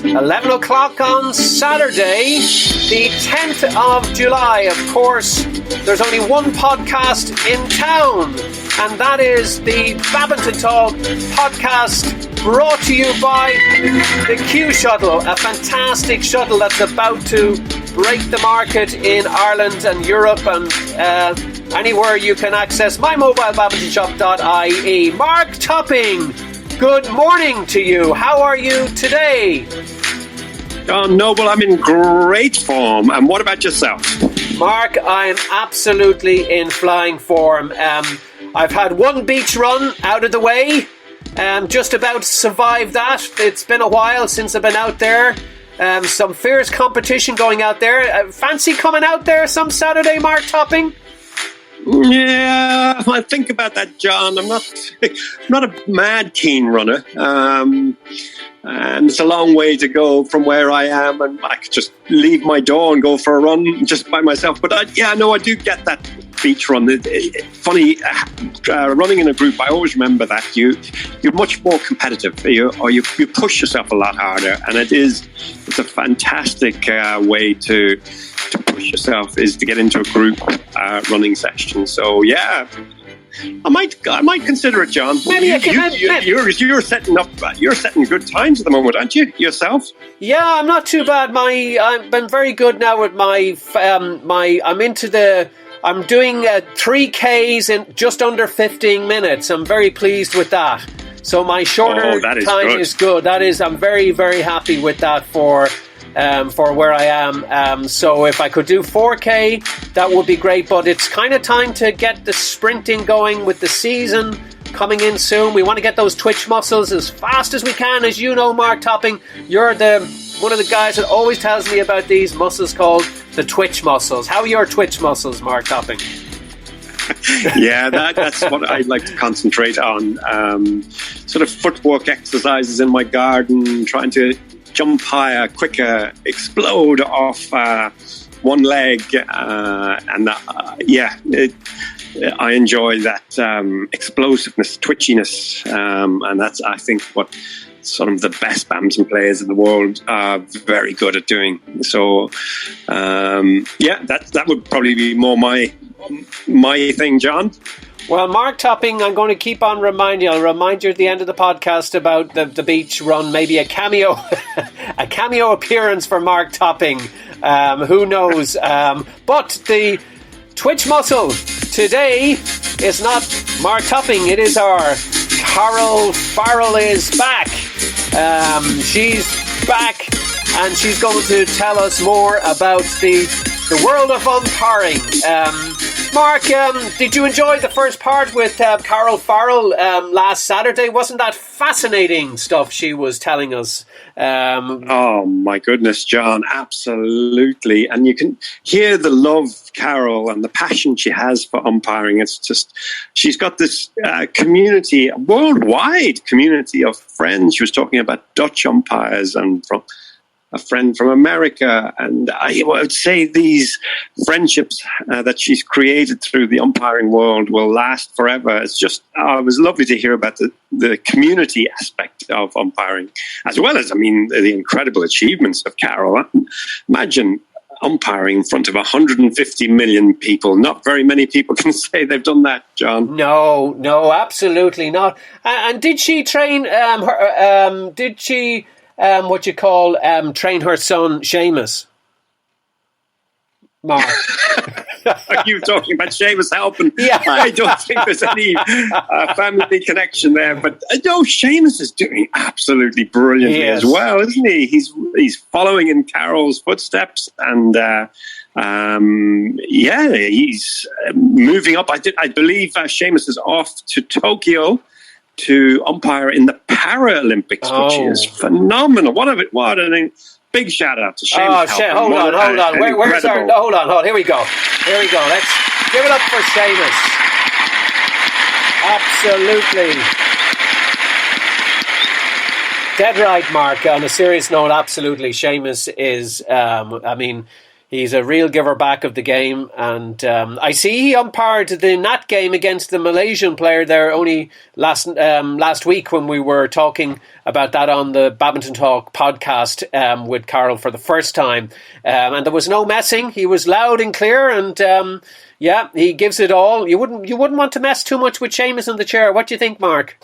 It's 11 o'clock on Saturday, the 10th of July. Of course, there's only one podcast in town, and that is the Badminton Talk podcast, brought to you by the Q Shuttle, a fantastic shuttle that's about to break the market in Ireland and Europe and anywhere you can access mymobilebadmintonshop.ie. Mark Topping, good morning to you. How are you today? John Noble, I'm in great form. And what about yourself? Mark, I am absolutely in flying form. I've had one beach run out of the way. Just about survived that. It's been a while since I've been out there. Some fierce competition going out there. Fancy coming out there some Saturday, Mark Topping? Yeah, I think about that, John. I'm not a mad keen runner. And it's a long way to go from where I am, and I could just leave my door and go for a run just by myself. But I do get that beach run. Funny, running in a group, I always remember that you're much more competitive. You push yourself a lot harder, and it's a fantastic way to push yourself, is to get into a group running session. So yeah, I might consider it, John. You're setting good times at the moment, aren't you, yourself? Yeah, I'm not too bad. I've been very good now with I'm doing 3Ks in just under 15 minutes. I'm very pleased with that. So my shorter time is good. I'm very, very happy with that for where I am. So if I could do 4K, that would be great. But it's kind of time to get the sprinting going with the season coming in soon. We want to get those twitch muscles as fast as we can. As you know, Mark Topping, you're one of the guys that always tells me about these muscles called the twitch muscles. How are your twitch muscles, Mark Topping? Yeah, that's what I'd like to concentrate on. Sort of footwork exercises in my garden, trying to jump higher, quicker, explode off one leg. I enjoy that explosiveness, twitchiness, and that's, I think, what some of the best badminton players in the world are very good at doing. So, that would probably be more my thing, John. Well, Mark Topping, I'm going to keep on reminding you. I'll remind you at the end of the podcast about the beach run, maybe a cameo appearance for Mark Topping. Who knows? But the twitch muscle today is not Mark Topping. It is our Carol Farrell is back. She's back, and she's going to tell us more about the world of umpiring. Mark, did you enjoy the first part with Carol Farrell last Saturday? Wasn't that fascinating stuff she was telling us? Oh, my goodness, John, absolutely. And you can hear the love, Carol, and the passion she has for umpiring. It's just, she's got this community, a worldwide community of friends. She was talking about Dutch umpires and from a friend from America, and I would say these friendships that she's created through the umpiring world will last forever. It's just, it was lovely to hear about the community aspect of umpiring, as well as, the incredible achievements of Carol. Imagine umpiring in front of 150 million people. Not very many people can say they've done that, John. No, absolutely not. And did she train train her son Seamus? Mark. Are you talking about Seamus helping? Yeah. I don't think there's any family connection there. But no, Seamus is doing absolutely brilliantly as well, isn't he? He's following in Carol's footsteps, and he's moving up. I believe Seamus is off to Tokyo to umpire in the Paralympics, which is phenomenal. What a big shout out to Seamus. Hold on. Where's our? Hold on. Here we go. Let's give it up for Seamus. Absolutely. Dead right, Mark. On a serious note, absolutely. Seamus is, He's a real giver back of the game, and I see he umpired the Nat game against the Malaysian player there only last week when we were talking about that on the Badminton Talk podcast with Carol for the first time, and there was no messing. He was loud and clear, and he gives it all. You wouldn't want to mess too much with Seamus in the chair. What do you think, Mark?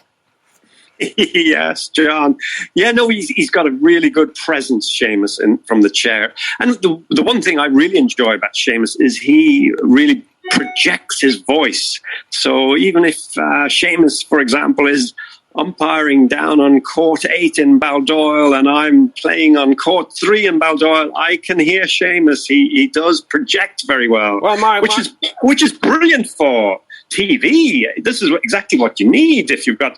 Yes, John. Yeah, no, he's got a really good presence, Seamus, from the chair. And the one thing I really enjoy about Seamus is he really projects his voice. So even if Seamus, for example, is umpiring down on court 8 in Baldoyle and I'm playing on court 3 in Baldoyle, I can hear Seamus. He does project very well, which is brilliant for TV. This is exactly what you need. If you've got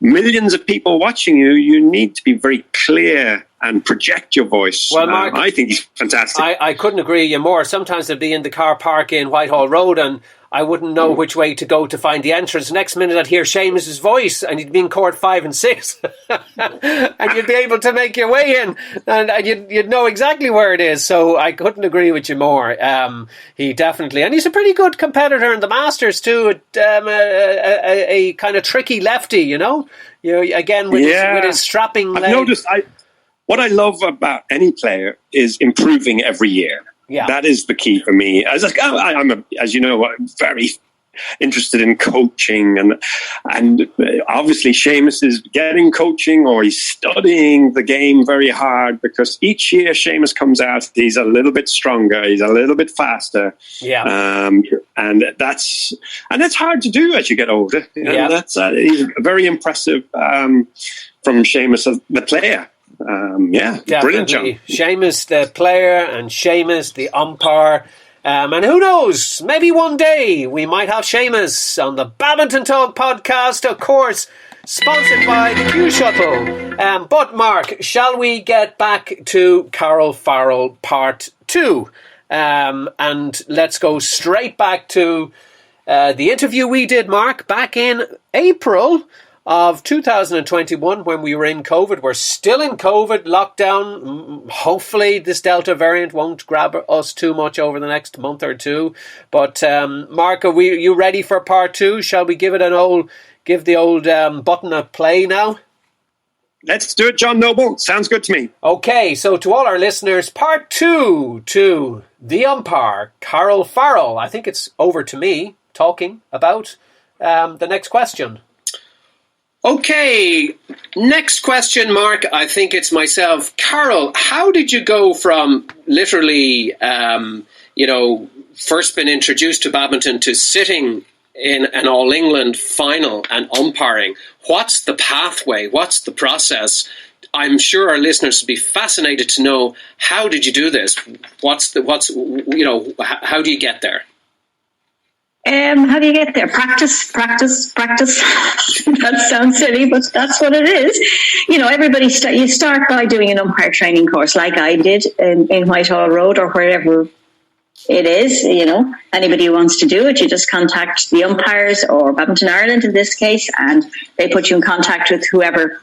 millions of people watching you, you need to be very clear and project your voice. Well, Mark, I think he's fantastic. I couldn't agree with you more. Sometimes I'd be in the car park in Whitehall Road and I wouldn't know which way to go to find the entrance. Next minute I'd hear Seamus's voice and he'd be in court 5 and 6 and you'd be able to make your way in and you'd know exactly where it is. So I couldn't agree with you more. He definitely, and he's a pretty good competitor in the Masters too. A kind of tricky lefty, you know, again with his strapping leg. I've noticed what I love about any player is improving every year. Yeah. That is the key for me. As you know, I'm very interested in coaching, and obviously Seamus is getting coaching or he's studying the game very hard because each year Seamus comes out, he's a little bit stronger, he's a little bit faster. Yeah. And that's hard to do as you get older. Yeah. That's he's very impressive from Seamus, the player. Brilliant job. Seamus the player and Seamus the umpire. And who knows, maybe one day we might have Seamus on the Badminton Talk podcast, of course, sponsored by the Q Shuttle. But Mark, shall we get back to Carol Farrell part 2? And let's go straight back to the interview we did, Mark, back in April of 2021 when we were in COVID. We're still in COVID lockdown. Hopefully this Delta variant won't grab us too much over the next month or two. But Mark, are you ready for part 2? Shall we give the old button a play now? Let's do it, John Noble. Sounds good to me. Okay, so to all our listeners, part 2 to the umpire, Carol Farrell. I think it's over to me talking about the next question. Okay, next question, Mark. I think it's myself. Carol, how did you go from literally, first been introduced to badminton to sitting in an All England final and umpiring? What's the pathway? What's the process? I'm sure our listeners would be fascinated to know, how did you do this? How do you get there? How do you get there? Practice. That sounds silly, but that's what it is. You start by doing an umpire training course like I did in Whitehall Road or wherever it is. Anybody who wants to do it, you just contact the umpires or Badminton Ireland in this case, and they put you in contact with whoever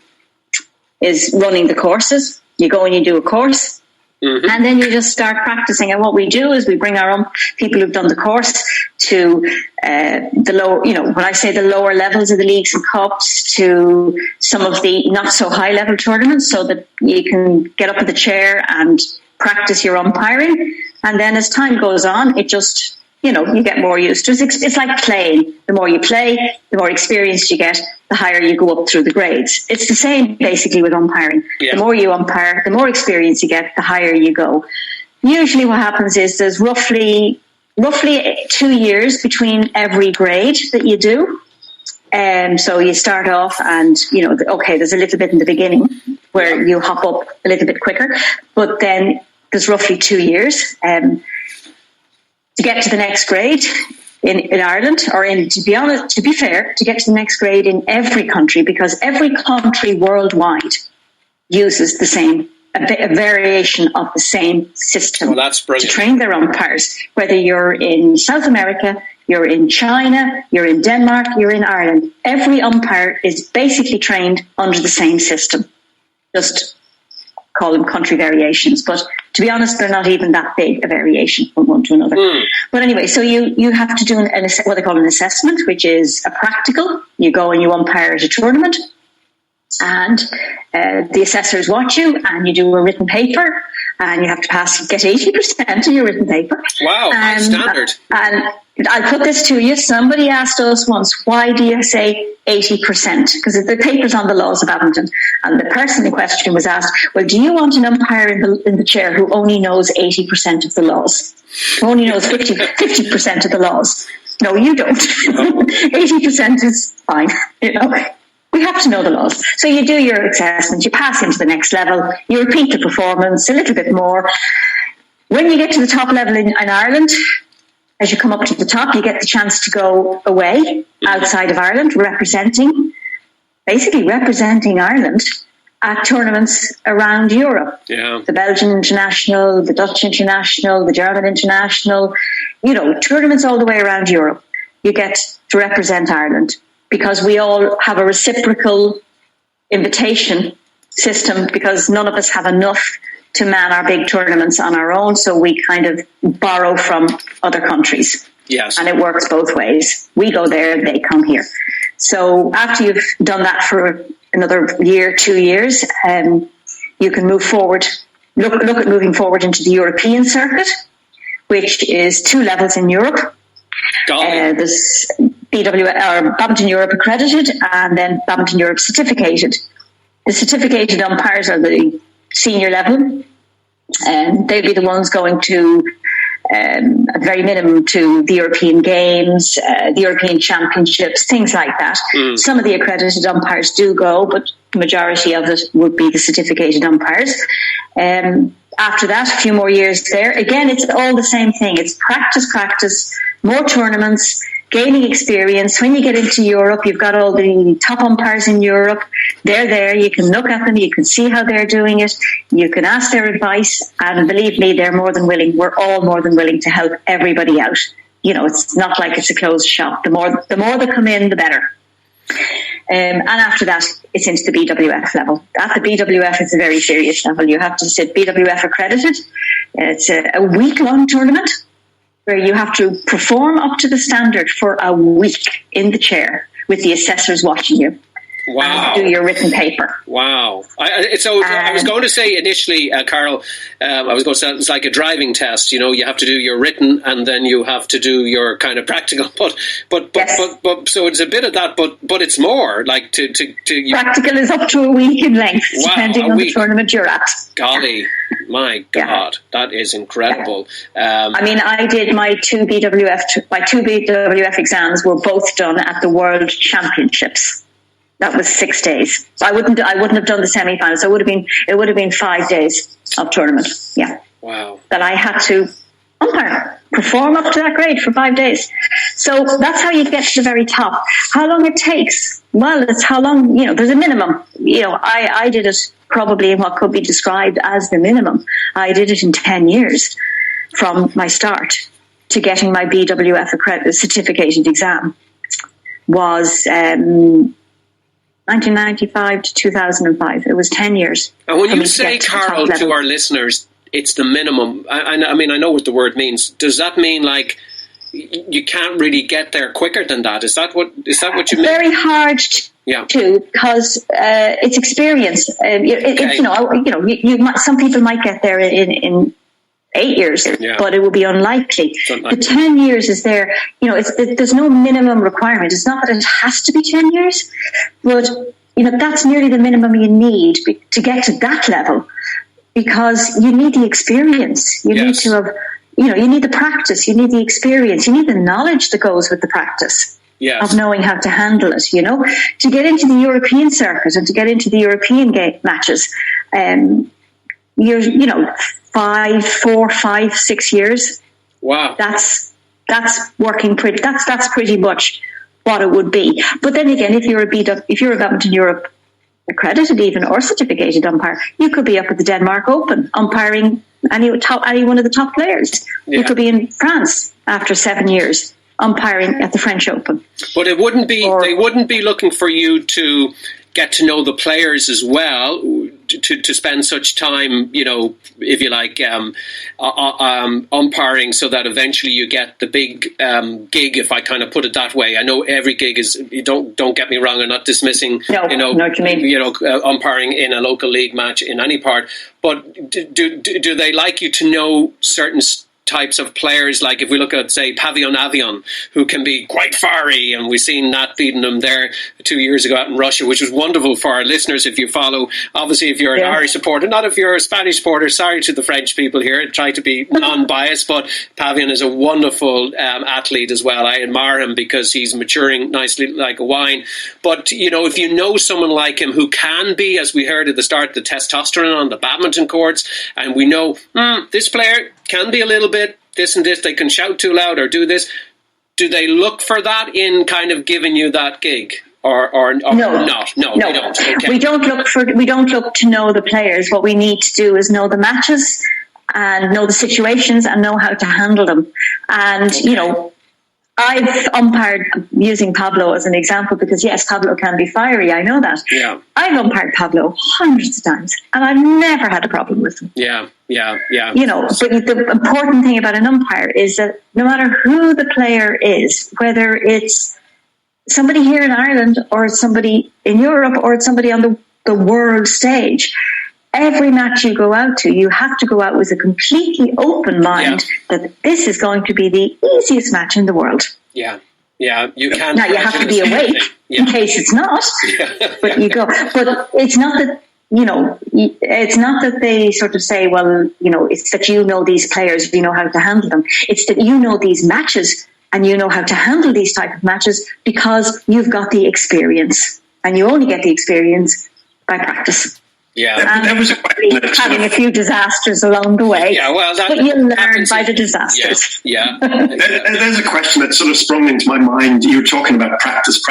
is running the courses. You go and you do a course. Mm-hmm. And then you just start practicing. And what we do is we bring our own people who've done the course to the lower, when I say the lower levels of the leagues and cups, to some of the not so high level tournaments, so that you can get up in the chair and practice your umpiring. And then as time goes on, it just, you get more used to it. It's like playing. The more you play, the more experience you get, the higher you go up through the grades. It's the same basically with umpiring. Yeah. The more you umpire, the more experience you get, the higher you go. Usually what happens is there's roughly 2 years between every grade that you do. So you start off and, there's a little bit in the beginning where you hop up a little bit quicker, but then there's roughly 2 years to get to the next grade in Ireland, or to be fair, to get to the next grade in every country, because every country worldwide uses a variation of the same system to train their umpires. Whether you're in South America, you're in China, you're in Denmark, you're in Ireland, every umpire is basically trained under the same system. Just call them country variations, but To be honest, they're not even that big a variation from one to another. But anyway, so you have to do what they call an assessment, which is a practical. You go and you umpire at a tournament, and the assessors watch you, and you do a written paper, and you have to get 80% in your written paper. Wow, that's standard. And I'll put this to you. Somebody asked us once, why do you say 80%? Because the paper's on the laws of badminton. And the person in question was asked, well, do you want an umpire in the chair who only knows 80% of the laws? Who only knows 50% of the laws? No, you don't. 80% is fine. We have to know the laws. So you do your assessment, you pass into the next level, you repeat the performance a little bit more. When you get to the top level in Ireland, as you come up to the top, you get the chance to go away outside of Ireland, representing Ireland at tournaments around Europe. Yeah. The Belgian International, the Dutch International, the German International, tournaments all the way around Europe. You get to represent Ireland because we all have a reciprocal invitation system because none of us have enough to man our big tournaments on our own, so we kind of borrow from other countries. Yes. And it works both ways. We go there, they come here. So after you've done that for another year, 2 years, you can move forward, look at moving forward into the European circuit, which is 2 levels in Europe. There's Badminton Europe accredited and then Badminton Europe certificated. The certificated umpires are the senior level, and they'll be the ones going to, at the very minimum, to the European Games, the European Championships, things like that. Some of the accredited umpires do go, but the majority of it would be the certificated umpires. After that, a few more years there. Again, it's all the same thing. It's practice, more tournaments, gaining experience. When you get into Europe, you've got all the top umpires in Europe. They're there. You can look at them. You can see how they're doing it. You can ask their advice. And believe me, they're more than willing. We're all more than willing to help everybody out. It's not like it's a closed shop. The more that come in, the better. And after that, it's into the BWF level. At the BWF, it's a very serious level. You have to sit BWF accredited. It's a week-long tournament where you have to perform up to the standard for a week in the chair with the assessors watching you. Wow. And do your written paper. Wow. I was going to say initially, Carol, I was going to say it's like a driving test. You have to do your written and then you have to do your kind of practical. But so it's a bit of that, but it's more like to practical is up to a week in length, depending on the tournament you're at. Golly, my God, that is incredible. I did my two BWF exams were both done at the World Championships. That was 6 days. So I wouldn't have done the semi-finals. It would have been 5 days of tournament. Yeah. Wow. That I had to umpire, perform up to that grade for 5 days. So that's how you get to the very top. How long it takes? Well, it's how long, there's a minimum. I did it probably in what could be described as the minimum. I did it in 10 years from my start to getting my BWF certificated exam. Was 1995 to 2005. It was 10 years. And when you say, Carol, to our listeners, it's the minimum. I know what the word means. Does that mean like you can't really get there quicker than that? Is that what you mean? Very hard to, because it's experience. Some people might get there in 8 years, but it will be unlikely. The 10 years is there. There's no minimum requirement. It's not that it has to be 10 years, but that's nearly the minimum you need to get to that level, because you need the experience. You need to have, you need the practice. You need the experience. You need the knowledge that goes with the practice of knowing how to handle it. To get into the European circuit and to get into the European matches, you're 4, 5, 6 years. Wow. That's working pretty. That's pretty much what it would be. But then again, if you're a Badminton Europe accredited even or certificated umpire, you could be up at the Denmark Open umpiring any one of the top players. You could be in France after 7 years umpiring at the French Open. But it wouldn't be. They wouldn't be looking for you to get to know the players as well, to spend such time, if you like, umpiring, so that eventually you get the big gig, if I kind of put it that way. I know every gig is, don't get me wrong, I'm not dismissing, know what you mean. Umpiring in a local league match in any part, but do they like you to know certain types of players, like if we look at, say, Pavillon Avion, who can be quite fiery, and we've seen Nat beating them there 2 years ago out in Russia, which was wonderful for our listeners. If you follow, obviously, if you're an Irish supporter, not if you're a Spanish supporter, sorry to the French people here, I try to be non-biased, but Pavillon is a wonderful athlete as well. I admire him because he's maturing nicely like a wine. But, if you know someone like him who can be, as we heard at the start, the testosterone on the badminton courts, and we know this player can be a little bit this and this, they can shout too loud or do this. Do they look for that in kind of giving you that gig, or no, not? No, they don't. Okay. We don't look to know the players. What we need to do is know the matches and know the situations and know how to handle them. And I've umpired, using Pablo as an example, because yes, Pablo can be fiery. I know that. Yeah. I've umpired Pablo hundreds of times, and I've never had a problem with him. Yeah. But the important thing about an umpire is that no matter who the player is, whether it's somebody here in Ireland or it's somebody in Europe or it's somebody on the world stage, every match you go out to, you have to go out with a completely open mind that this is going to be the easiest match in the world. Yeah. Yeah, you can't. Now you have to be awake in case it's not, but you go. But it's not that, it's not that they sort of say, well, it's that you know these players, you know how to handle them. It's that you know these matches and you know how to handle these type of matches because you've got the experience, and you only get the experience by practice. Yeah, that was a question having a few disasters along the way. Yeah, well, but you learn by the disasters. Yeah. There's a question that sort of sprung into my mind. You were talking about practice,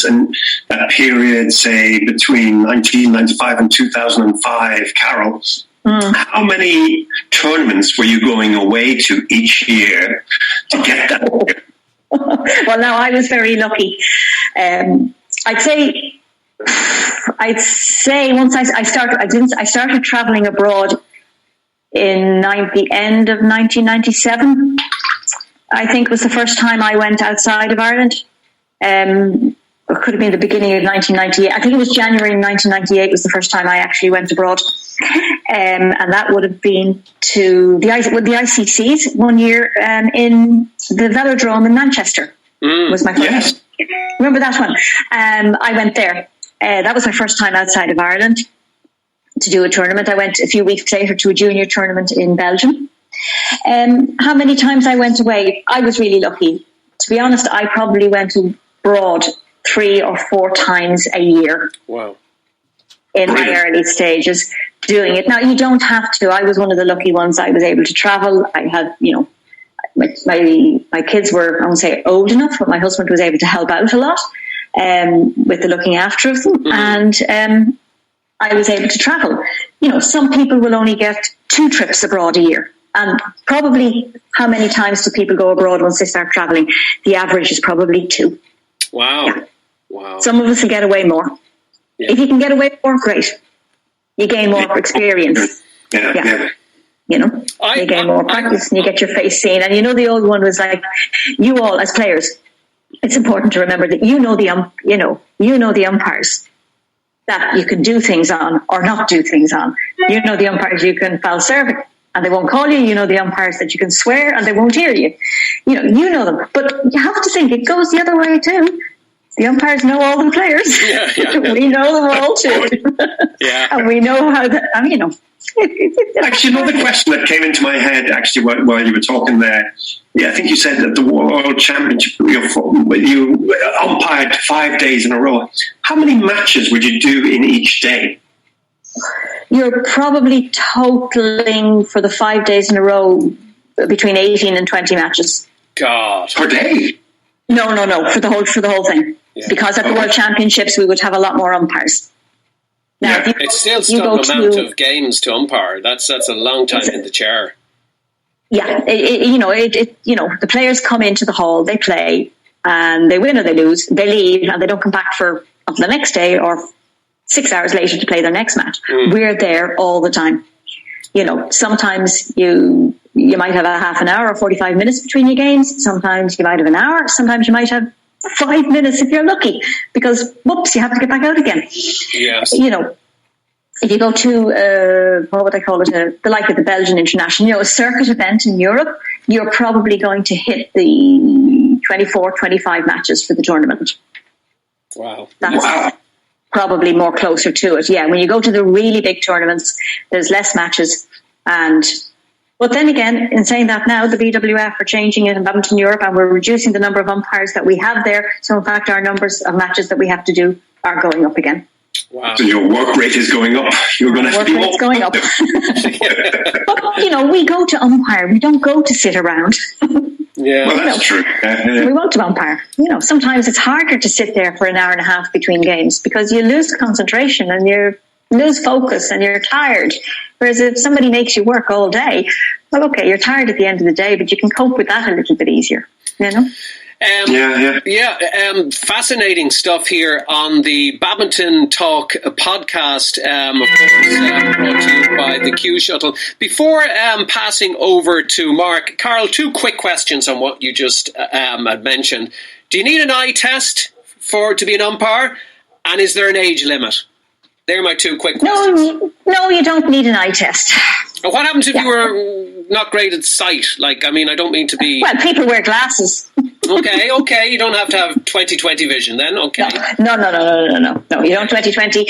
and that period, say, between 1995 and 2005, Carol. How many tournaments were you going away to each year to get that? Well, now I was very lucky. I'd say once I started traveling abroad in the end of 1997. I think was the first time I went outside of Ireland. It could have been the beginning of 1998. I think it was January 1998 was the first time I actually went abroad. And that would have been to the ICCs one year in the Velodrome in Manchester. Was my first. Yes. Remember that one? I went there. That was my first time outside of Ireland to do a tournament. I went a few weeks later to a junior tournament in Belgium. How many times I went away? I was really lucky. To be honest, I probably went abroad 3 or 4 times a year. Wow. In my early stages doing it. Now, you don't have to. I was one of the lucky ones. I was able to travel. I had, my kids were, I won't say old enough, but my husband was able to help out a lot. With the looking after of them, and I was able to travel. Some people will only get 2 trips abroad a year, and probably how many times do people go abroad once they start traveling? The average is probably 2. Wow. Yeah. Wow. Some of us will get away more. Yeah. If you can get away more, great. You gain more experience. Yeah. You gain more practice, and you get your face seen. And the old one was like, you all as players. It's important to remember that you know the umpires that you can do things on or not do things on. You know the umpires you can foul serve and they won't call you. You know the umpires that you can swear and they won't hear you. You know them, but you have to think it goes the other way too. The umpires know all the players. Yeah. We know them all too. Yeah, and we know how that. Actually, another question that came into my head, actually, while you were talking there. Yeah, I think you said that the World Championship, you umpired 5 days in a row. How many matches would you do in each day? You're probably totaling for the 5 days in a row between 18 and 20 matches. God. Per day? No, for the whole thing. Yeah. Because at the World Championships, we would have a lot more umpires. Now, it's still some amount of games to umpire. That's a long time in the chair. Yeah, the players come into the hall, they play, and they win or they lose. They leave, and they don't come back until the next day or 6 hours later to play their next match. We're there all the time. Sometimes you might have a half an hour or 45 minutes between your games. Sometimes you might have an hour. Sometimes you might have 5 minutes if you're lucky, because whoops, you have to get back out again. Yes. If you go to, what would I call it, the like of the Belgian International, a circuit event in Europe, you're probably going to hit the 24, 25 matches for the tournament. Wow. That's probably more closer to it. Yeah, when you go to the really big tournaments, there's less matches. But then again, in saying that now, the BWF are changing it in Badminton Europe, and we're reducing the number of umpires that we have there. So in fact, our numbers of matches that we have to do are going up again. Wow. So your work rate is going up. You're going to have to do more. Work rate's going up. But, we go to umpire. We don't go to sit around. Yeah, well, that's true. We want to umpire. Sometimes it's harder to sit there for an hour and a half between games because you lose concentration and you lose focus and you're tired. Whereas if somebody makes you work all day, well, okay, you're tired at the end of the day, but you can cope with that a little bit easier, Fascinating stuff here on the Badminton Talk podcast, of course, brought to you by the Q Shuttle. Before passing over to Mark, Carl, 2 quick questions on what you just had mentioned. Do you need an eye test to be an umpire? And is there an age limit? They're my 2 quick questions. No, you don't need an eye test. What happens if you were not great at sight? I don't mean to be... Well, people wear glasses. Okay. You don't have to have 20/20 vision then. Okay. No. You don't 20/20.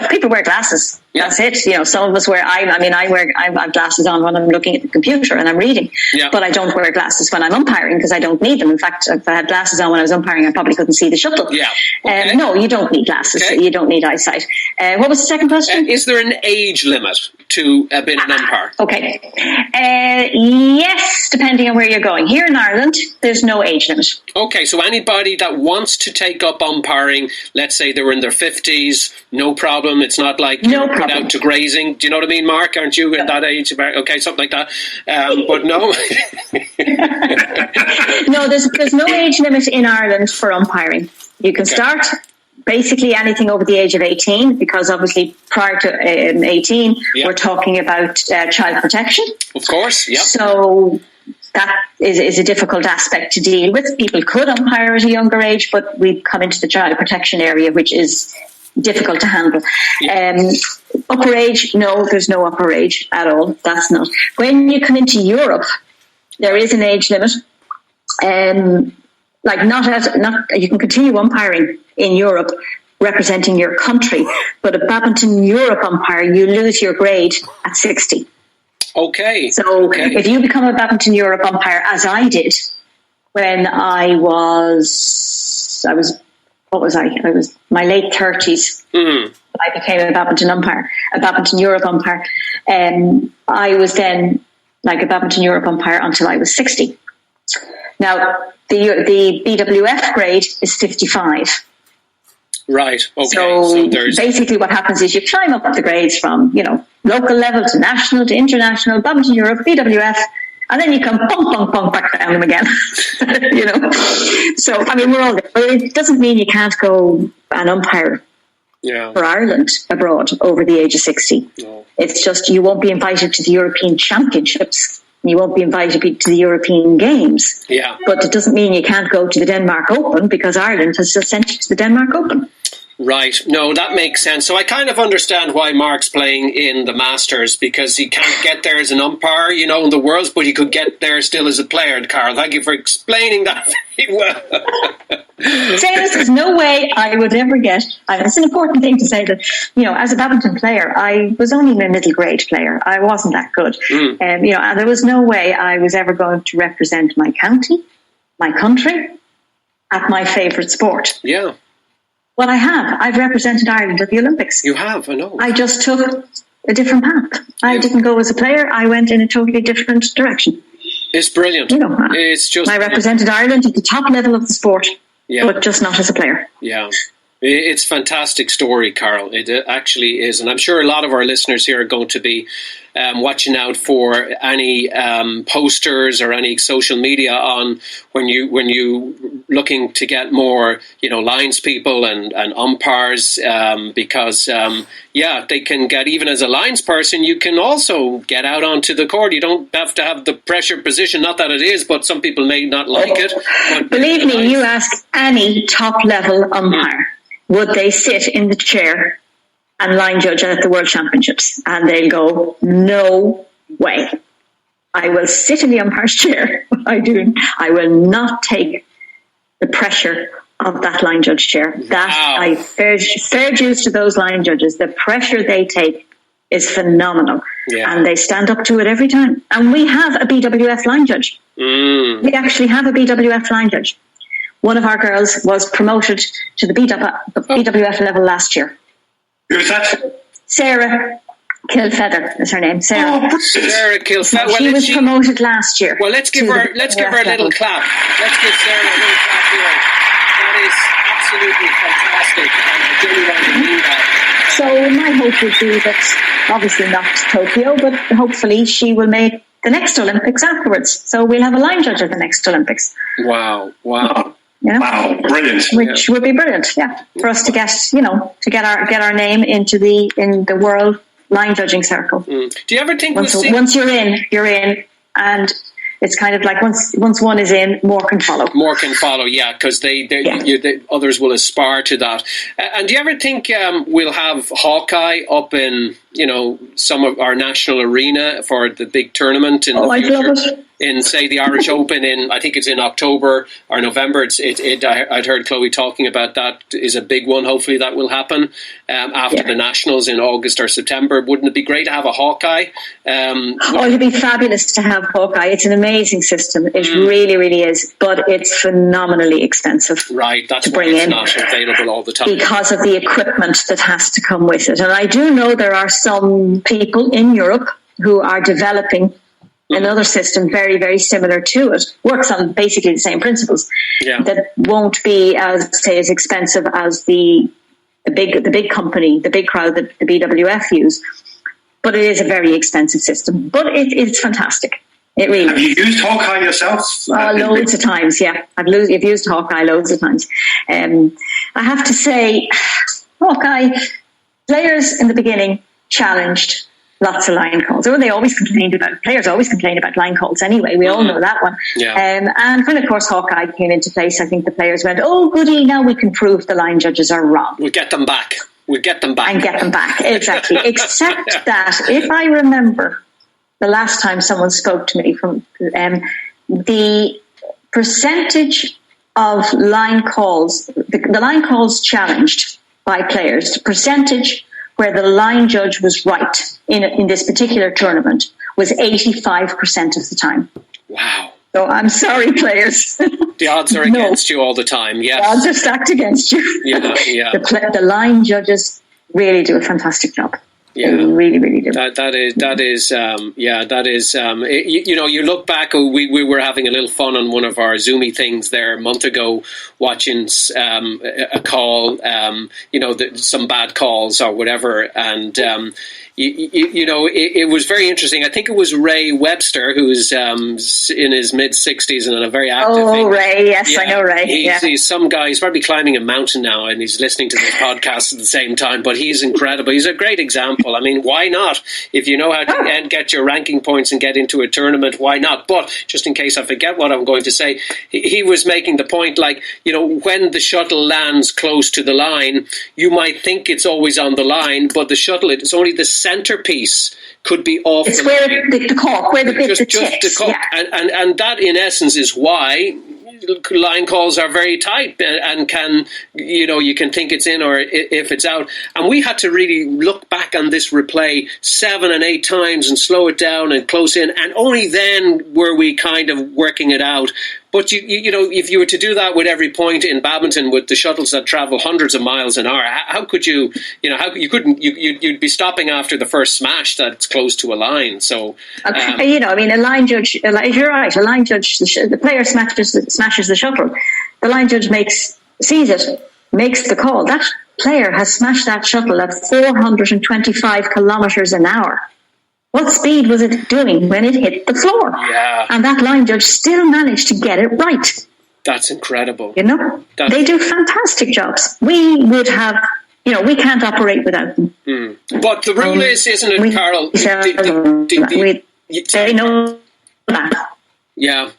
People wear glasses. Yeah. That's it. Some of us wear. I have glasses on when I'm looking at the computer and I'm reading. Yeah. But I don't wear glasses when I'm umpiring because I don't need them. In fact, if I had glasses on when I was umpiring, I probably couldn't see the shuttle. Yeah. Okay. No, you don't need glasses. Okay. You don't need eyesight. What was the second question? Is there an age limit to being an umpire? Okay. Yes, depending on where you're going. Here in Ireland, there's no age limit. Okay, so anybody that wants to take up umpiring, let's say they were in their 50s, no problem. It's not like you're put out to grazing. Do you know what I mean, Mark? Aren't you at that age? Okay, something like that. But no. No, there's no age limit in Ireland for umpiring. You can start basically anything over the age of 18, because obviously prior to 18, we're talking about child protection. Of course, yeah. So that is a difficult aspect to deal with. People could umpire at a younger age, but we come into the child protection area, which is difficult to handle. Yeah. Upper age, no, there's no upper age at all. That's not. When you come into Europe, there is an age limit. You can continue umpiring in Europe representing your country, but a Badminton Europe umpire, you lose your grade at 60. Okay. So if you become a Badminton Europe umpire, as I did when I was my late 30s. I became a Badminton Europe umpire. I was then like a Badminton Europe umpire until I was 60. Now, the BWF grade is 55. Right. Okay. So basically what happens is you climb up the grades from, local level to national to international, Badminton Europe, BWF, and then you come bunk back down them again. So, we're all there. But it doesn't mean you can't go and umpire for Ireland abroad over the age of 60. No. It's just you won't be invited to the European Championships. You won't be invited to the European Games. Yeah. But it doesn't mean you can't go to the Denmark Open, because Ireland has just sent you to the Denmark Open. Right. No, that makes sense. So I kind of understand why Mark's playing in the Masters, because he can't get there as an umpire, in the Worlds, but he could get there still as a player. Carl, thank you for explaining that very well. James, there's no way I would ever get... It's an important thing to say that, as a badminton player, I was only a middle grade player. I wasn't that good. And there was no way I was ever going to represent my county, my country, at my favourite sport. Yeah. Well, I've represented Ireland at the Olympics. You have, I know. I just took a different path. I didn't go as a player. I went in a totally different direction. It's brilliant. It's just... I represented Ireland at the top level of the sport, but just not as a player. Yeah. It's a fantastic story, Carl. It actually is. And I'm sure a lot of our listeners here are going to be watching out for any posters or any social media on when you looking to get more, lines people and umpires, because they can get, even as a lines person, you can also get out onto the court. You don't have to have the pressure position. Not that it is, but some people may not like it. But believe me, you ask any top level umpire, would they sit in the chair and line judge at the World Championships? And they'll go, no way. I will sit in the umpire's chair. I will not take the pressure of that line judge chair. I fair dues to those line judges. The pressure they take is phenomenal. Yeah. And they stand up to it every time. And we have a BWF line judge. We actually have a BWF line judge. One of our girls was promoted to the BWF level last year. Who's that? Sarah Kilfeather is her name. Sarah Kilfeather. She was promoted last year. Well, let's give her a little clap. Let's give Sarah a little clap here. That is absolutely fantastic, and I genuinely mean that. So my hope would be that, obviously not Tokyo, but hopefully she will make the next Olympics afterwards. So we'll have a line judge at the next Olympics. Wow. Wow, brilliant! Which would be brilliant, for us to get, to get our name in the world line judging circle. Do you ever think once you're in, and it's kind of like once one is in, more can follow. More can follow, because others will aspire to that. And do you ever think we'll have Hawkeye up in some of our national arena for the big tournament in the future? I'd love it. In, say, the Irish Open I think it's in October or November. I'd heard Chloe talking about that is a big one. Hopefully that will happen after the Nationals in August or September. Wouldn't it be great to have a Hawkeye? It'd be fabulous to have Hawkeye. It's an amazing system. It really, really is. But it's phenomenally expensive. Right, that's to why bring it's in, not available all the time. because of the equipment that has to come with it. And I do know there are some people in Europe who are developing another system very, very similar to it. Works on basically the same principles. That won't be as expensive as the big company, the big crowd that the BWF use. But it is a very expensive system. But it's fantastic. It really Have you used Hawkeye yourself? Loads of times, yeah. I've used Hawkeye loads of times. I have to say, Hawkeye, players in the beginning challenged lots of line calls. Or they always complained about, players always complain about line calls anyway. We all know that one. Yeah. And when, of course, Hawkeye came into place, I think the players went, oh, goody, now we can prove the line judges are wrong. We'll get them back. And get them back, exactly. Except that, if I remember the last time someone spoke to me from the percentage of line calls, the line calls challenged by players, the percentage where the line judge was right in this particular tournament was 85% of the time. Wow. So I'm sorry, players. The odds are against you all the time, yes. The odds are stacked against you. Yeah. The line judges really do a fantastic job. Yeah, they really, really do. You look back. We were having a little fun on one of our Zoomy things there a month ago, watching a call. Some bad calls or whatever, and it was very interesting. I think it was Ray Webster, who's in his mid-60s and a very active. Oh, Ray! Yes, I know Ray. He's some guy. He's probably climbing a mountain now, and he's listening to this podcast at the same time. But he's incredible. He's a great example. I mean, why not? If you know how to get your ranking points and get into a tournament, why not? But just in case I forget what I'm going to say, he was making the point, when the shuttle lands close to the line, you might think it's always on the line, but the shuttle, it's only the centerpiece could be off. It's where the cork, where the bit that tips. The cork. Yeah. And that, in essence, is why line calls are very tight and can, you can think it's in or if it's out. And we had to really look back on this replay 7 and 8 times and slow it down and close in. And only then were we kind of working it out. But if you were to do that with every point in badminton with the shuttles that travel hundreds of miles an hour, how could you? You'd be stopping after the first smash that's close to a line. So a line judge. You're right. A line judge. The player smashes the shuttle. The line judge sees it, makes the call. That player has smashed that shuttle at 425 kilometers an hour. What speed was it doing when it hit the floor? Yeah. And that line judge still managed to get it right. That's incredible. You know, they do fantastic jobs. We would have, we can't operate without them. But the rule is, isn't it, Carol? They know that. Yeah.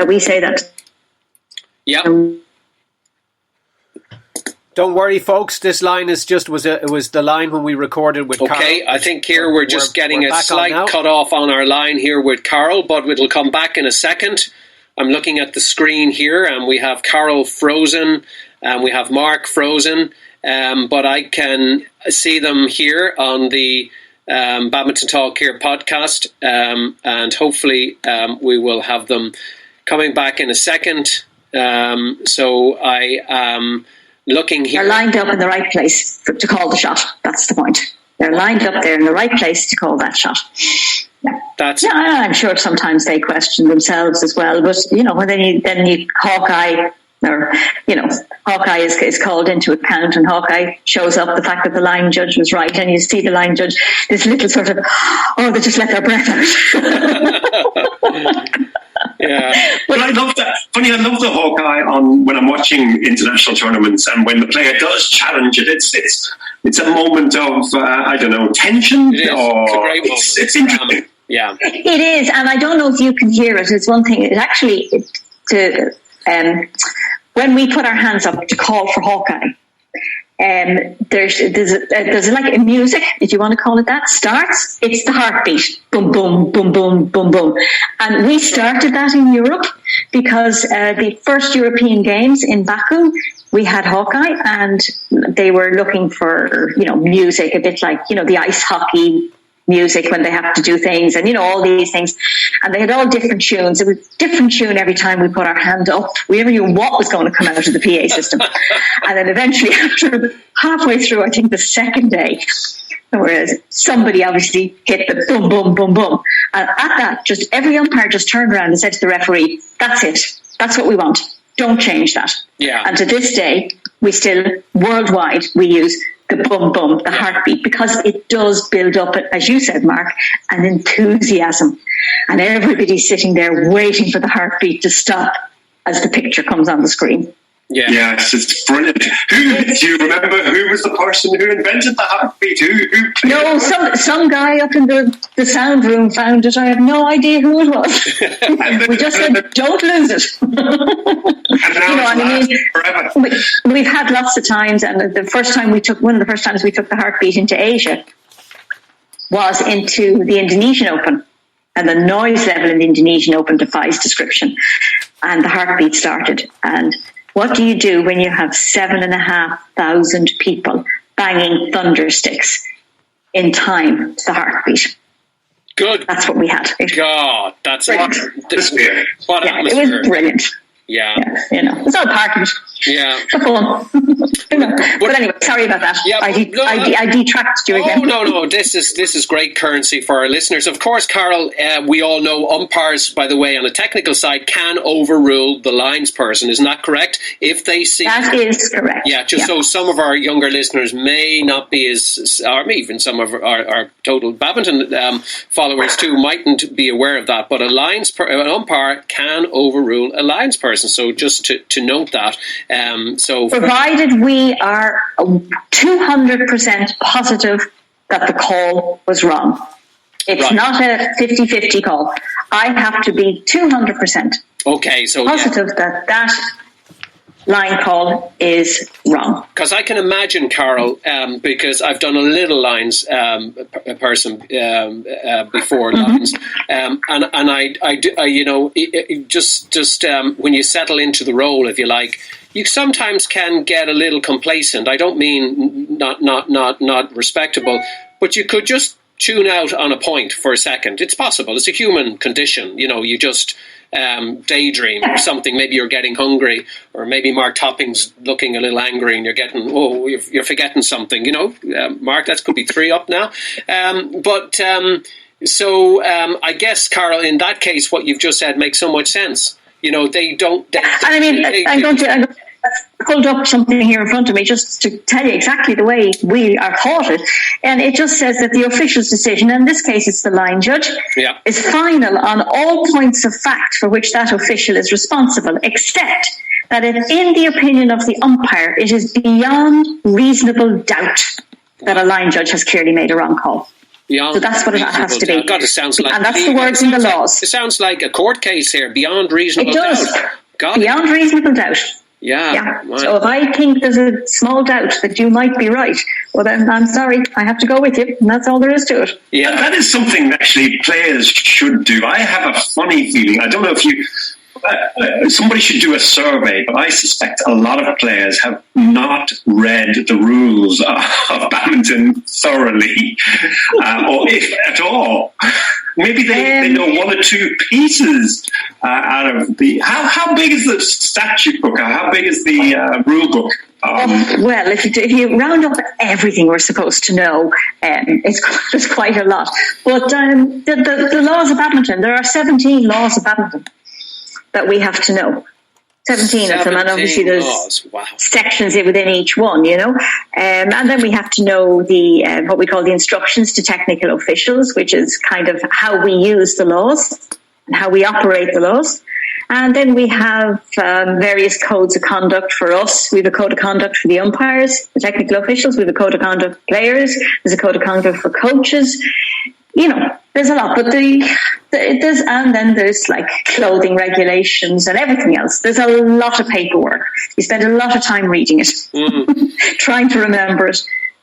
We say that. Yeah. Don't worry, folks. This line is it was the line when we recorded with Carol. Okay, I think here we're just getting a slight cut off on our line here with Carol, but it'll come back in a second. I'm looking at the screen here, and we have Carol frozen, and we have Mark frozen, but I can see them here on the Badminton Talk here podcast, and hopefully we will have them coming back in a second. So I am looking here. They're lined up in the right place to call the shot. That's the point. They're lined up there in the right place to call that shot. Yeah. I'm sure sometimes they question themselves as well. But when Hawkeye, or Hawkeye is called into account, and Hawkeye shows up the fact that the line judge was right, and you see the line judge, this little sort of, they just let their breath out. Yeah, but I love that. Funny, I love the Hawkeye when I'm watching international tournaments, and when the player does challenge it, it's a moment of tension. It is. It's a great moment. It's interesting. Yeah, it is, and I don't know if you can hear it. It's one thing. It actually when we put our hands up to call for Hawkeye. There's like a music, if you want to call it that, starts. It's the heartbeat, boom, boom, boom, boom, boom, boom, and we started that in Europe because the first European Games in Baku, we had Hawkeye, and they were looking for music, a bit like the ice hockey music when they have to do things, and all these things, and they had all different tunes. It was a different tune every time we put our hand up. We never knew what was going to come out of the PA system. And then eventually, after halfway through, I think the second day, whereas somebody obviously hit the boom, boom, boom, boom, and at that, just every umpire just turned around and said to the referee, "That's it. That's what we want. Don't change that." Yeah. And to this day, we still worldwide we use the boom boom, the heartbeat, because it does build up, as you said, Mark, an enthusiasm. And everybody's sitting there waiting for the heartbeat to stop as the picture comes on the screen. Yeah. Yes, it's brilliant. Do you remember who was the person who invented the heartbeat? Who no, some guy up in the sound room found it. I have no idea who it was. We just said, don't lose it. Forever. We've had lots of times, and one of the first times we took the heartbeat into Asia was into the Indonesian Open. And the noise level in the Indonesian Open defies description. And the heartbeat started. And what do you do when you have 7,500 people banging thunder sticks in time to the heartbeat? Good. That's what we had. God, that's brilliant. What atmosphere. It was brilliant. Yeah. It's all part of it. Yeah. So fun. But anyway, sorry about that. Yeah, I detracted you again. No. This is great currency for our listeners. Of course, Carol, we all know umpires, by the way, on the technical side, can overrule the lines person. Isn't that correct? If they see that is correct. Yeah, so some of our younger listeners may not be or even some of our total badminton followers too mightn't be aware of that. But an umpire can overrule a lines person. So just to note that. Provided we are 200% positive that the call was wrong. It's not a 50-50 call. I have to be 200% positive that line call is wrong. Because I can imagine, Carol, because I've done a little lines person before lines, and I do, just when you settle into the role, if you like, you sometimes can get a little complacent. I don't mean not respectable, but you could just tune out on a point for a second. It's possible. It's a human condition. You just daydream or something. Maybe you're getting hungry, or maybe Mark Topping's looking a little angry, and you're forgetting something. Mark, that could be 3 up now. So I guess, Carol, in that case, what you've just said makes so much sense. They don't. pulled up something here in front of me just to tell you exactly the way we are taught it. And it just says that the official's decision, in this case it's the line judge, is final on all points of fact for which that official is responsible, except that if in the opinion of the umpire it is beyond reasonable doubt that a line judge has clearly made a wrong call. So that's what it has to be. God, it sounds like, and that's the words in the laws. It sounds like a court case here, beyond reasonable doubt. It does, beyond reasonable doubt. Yeah. Right. So if I think there's a small doubt that you might be right, well then I'm sorry, I have to go with you, and that's all there is to it. Yeah, that is something that actually players should do. I have a funny feeling. I don't know if you. Somebody should do a survey, but I suspect a lot of players have not read the rules of badminton thoroughly, or if at all. Maybe they know one or two pieces out of the... How big is the statute book? How big is the rule book? Well, if you round up everything we're supposed to know, it's quite a lot. But the laws of badminton, there are 17 laws of badminton that we have to know. 17 of them, and obviously there's sections within each one, you know. And then we have to know the what we call the instructions to technical officials, which is kind of how we use the laws and how we operate the laws. And then we have various codes of conduct for us. We have a code of conduct for the umpires, the technical officials. We have a code of conduct for players. There's a code of conduct for coaches. You know, there's a lot, but and then there's like clothing regulations and everything else. There's a lot of paperwork. You spend a lot of time reading it, trying to remember it.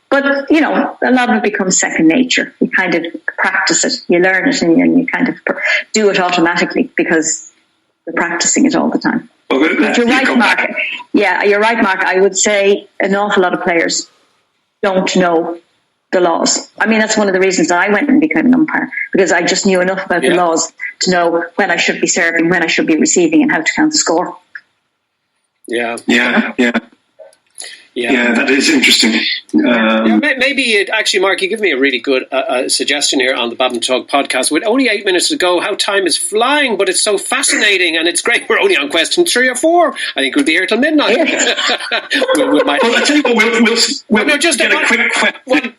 But, you know, a lot of it becomes second nature. You kind of practice it, you learn it, and you kind of do it automatically because you're practicing it all the time. But you're right, Mark. Yeah, you're right, Mark. I would say an awful lot of players don't know the laws. I mean, that's one of the reasons I went and became an umpire, because I just knew enough about the laws to know when I should be serving, when I should be receiving, and how to count the score. Yeah, that is interesting. Maybe actually, Mark, you give me a really good suggestion here on the Badminton Talk podcast. With only 8 minutes to go, how time is flying, but it's so fascinating and it's great. We're only on question 3 or 4. I think we'll be here till midnight. Well, I tell you what, we'll just get a quick question.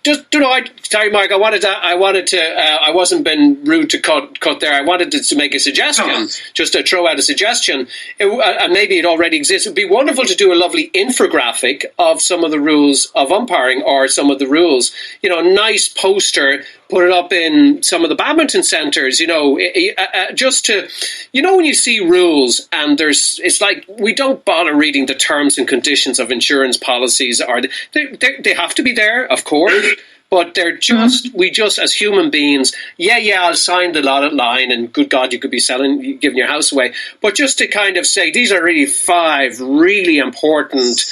Sorry, Mark. I wasn't being rude to cut there. I wanted to make a suggestion, just to throw out a suggestion, and maybe it already exists. It would be wonderful to do a lovely infographic of some of the rules of umpiring, or some of the rules, you know, a nice poster, put it up in some of the badminton centres, you know, just to, you know, when you see rules and it's like we don't bother reading the terms and conditions of insurance policies, or they have to be there, of course. But they're just, we just as human beings, I'll sign the dotted line, and good God, you could be giving your house away. But just to kind of say, these are really 5 really important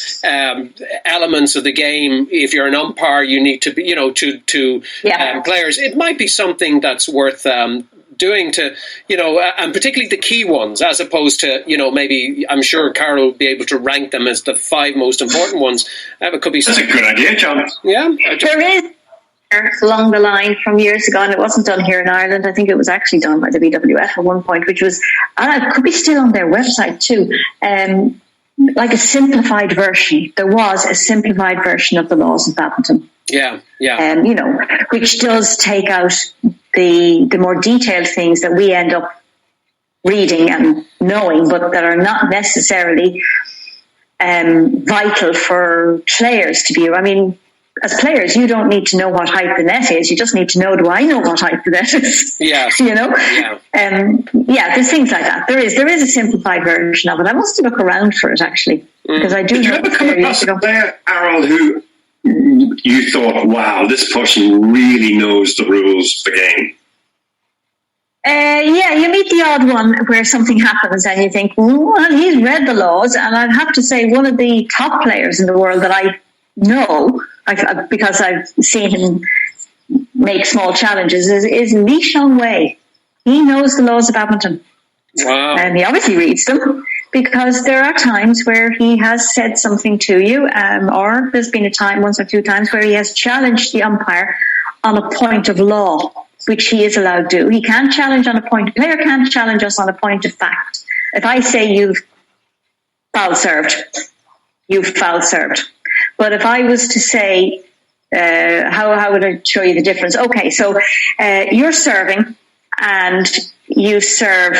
elements of the game. If you're an umpire, you need to be, you know, to players. It might be something that's worth doing to, you know, and particularly the key ones, as opposed to, you know, maybe I'm sure Carol will be able to rank them as the 5 most important ones. It could be. That's a good idea, John. Yeah, there is along the line from years ago, and it wasn't done here in Ireland. I think it was actually done by the BWF at one point, which was, and it could be still on their website too, like a simplified version. There was a simplified version of the laws of badminton. Yeah. You know, which does take out the more detailed things that we end up reading and knowing, but that are not necessarily vital for players to view. I mean, as players, you don't need to know what height the net is. You just need to know, do I know what height the net is? Yeah. You know? Yeah. There's things like that. There is a simplified version of it. I must look around for it, actually, because I do. Did you ever come across a player, Carol, who you thought, wow, this person really knows the rules of the game? You meet the odd one where something happens and you think, well, he's read the laws. And I'd have to say one of the top players in the world that I know, because I've seen him make small challenges, is Li Xiongwei. He knows the laws of badminton. Wow. And he obviously reads them, because there are times where he has said something to you, or there's been a time, once or 2 times, where he has challenged the umpire on a point of law, which he is allowed to do. He can't challenge on a point. A player can't challenge us on a point of fact. If I say you've foul served, you've foul served. But if I was to say, how would I show you the difference? Okay, so you're serving and you serve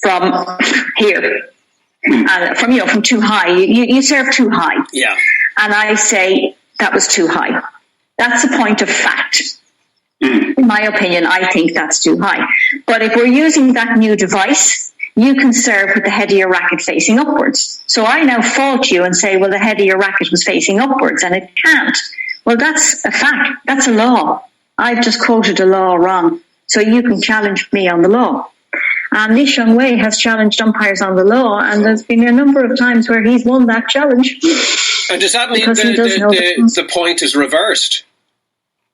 from here, from too high. You serve too high. Yeah. And I say that was too high. That's a point of fact. In my opinion, I think that's too high. But if we're using that new device, you can serve with the head of your racket facing upwards. So I now fault you and say, well, the head of your racket was facing upwards, and it can't. Well, that's a fact. That's a law. I've just quoted a law wrong. So you can challenge me on the law. And Lee Wei has challenged umpires on the law, and there's been a number of times where he's won that challenge. And does that mean the point is reversed?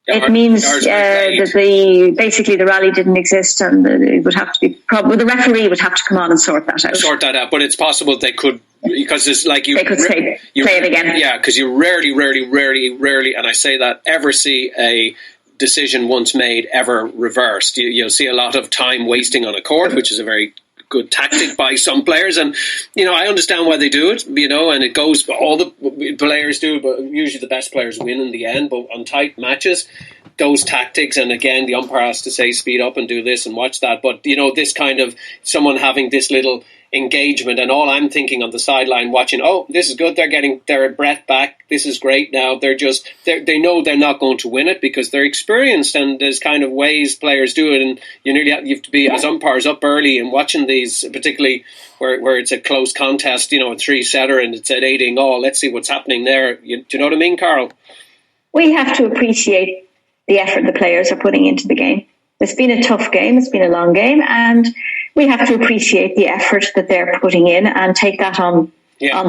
It means that basically the rally didn't exist, and it would have to be the referee would have to come on and sort that out. But it's possible they could, because it's like they could play it again. Yeah, because you rarely, and I say that, ever see a decision once made ever reversed. You'll see a lot of time wasting on a court, which is a very good tactic by some players, and I understand why they do it, and it goes, all the players do, but usually the best players win in the end. But on tight matches, those tactics, and again the umpire has to say speed up and do this and watch that, but this kind of someone having this little engagement, and all I'm thinking on the sideline watching, oh, this is good, they're getting their breath back, this is great. Now they know they're not going to win it because they're experienced, and there's kind of ways players do it, and you have to be, as umpires, up early and watching these, particularly where it's a close contest, a 3-setter and it's at 8-all. Let's see what's happening there. Do you know what I mean, Carol? We have to appreciate the effort the players are putting into the game. It's been a tough game, it's been a long game, and we have to appreciate the effort that they're putting in and take that on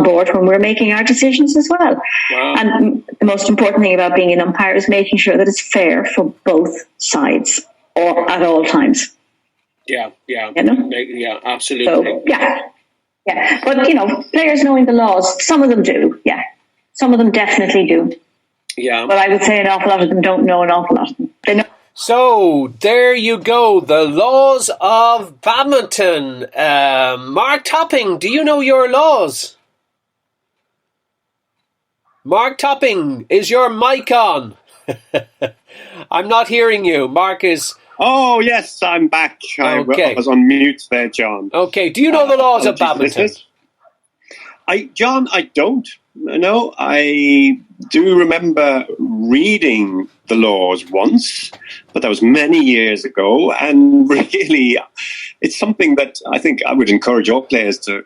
board when we're making our decisions as well. Wow. And the most important thing about being an umpire is making sure that it's fair for both sides or at all times. Yeah, absolutely. So, yeah. But, players knowing the laws, some of them do, yeah. Some of them definitely do. Yeah. But I would say an awful lot of them don't know an awful lot of them. They know. So, there you go, the laws of badminton. Mark Topping, do you know your laws? Mark Topping, is your mic on? I'm not hearing you. Mark is... Oh, yes, I'm back. Okay. I was on mute there, John. Okay, do you know the laws of badminton? John, I don't. No, I do remember reading the laws once, but that was many years ago. And really, it's something that I think I would encourage all players to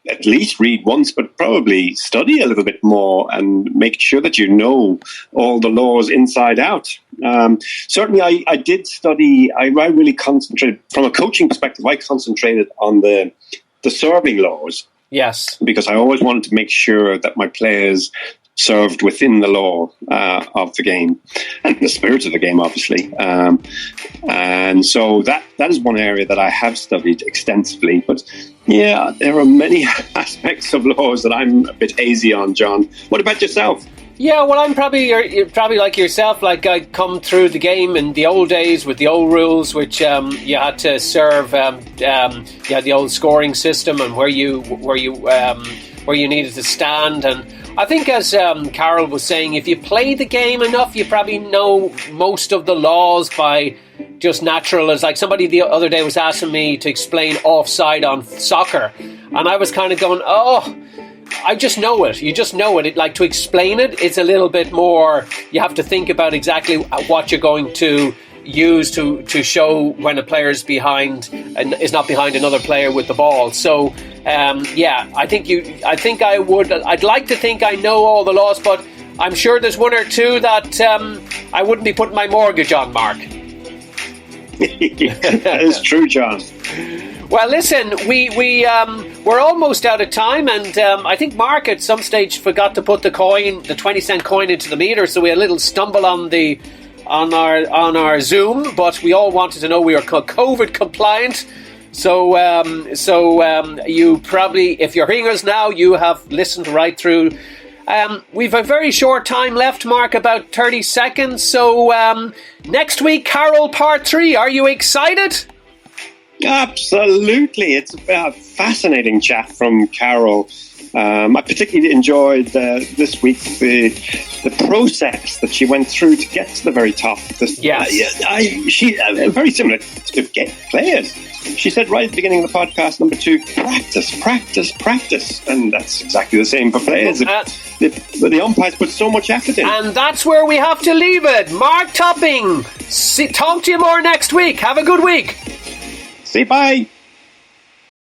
at least read once, but probably study a little bit more and make sure that you know all the laws inside out. Certainly, I did study. I really concentrated, from a coaching perspective, I concentrated on the serving laws. Yes. Because I always wanted to make sure that my players served within the law of the game and the spirit of the game, obviously. And so that is one area that I have studied extensively. But yeah, there are many aspects of laws that I'm a bit hazy on, John. What about yourself? Yeah, well, I'm you're probably like yourself. Like, I come through the game in the old days with the old rules, which you had to serve. You had the old scoring system and where you needed to stand. And I think, as Carol was saying, if you play the game enough, you probably know most of the laws by just natural. As like somebody the other day was asking me to explain offside on soccer, and I was kind of going, I just know it. You just know it. Like, to explain it, it's a little bit more. You have to think about exactly what you're going to use to show when a player is behind and is not behind another player with the ball. So, I'd like to think I know all the laws, but I'm sure there's one or two that I wouldn't be putting my mortgage on, Mark. That is true, John. Well, listen, we're almost out of time, and I think Mark at some stage forgot to put the 20-cent coin into the meter, so we had a little stumble on our Zoom, but we all wanted to know we are COVID compliant. So you probably, if you're hearing us now, you have listened right through. We've a very short time left, Mark, about 30 seconds. So next week, Carol, part 3. Are you excited? Absolutely. It's a fascinating chat from Carol. I particularly enjoyed this week the process that she went through to get to the very top. She very similar to get players. She said right at the beginning of the podcast, number 2, practice, practice, practice. And that's exactly the same for players. The umpires put so much effort in. And that's where we have to leave it. Mark Topping, talk to you more next week. Have a good week. Say bye.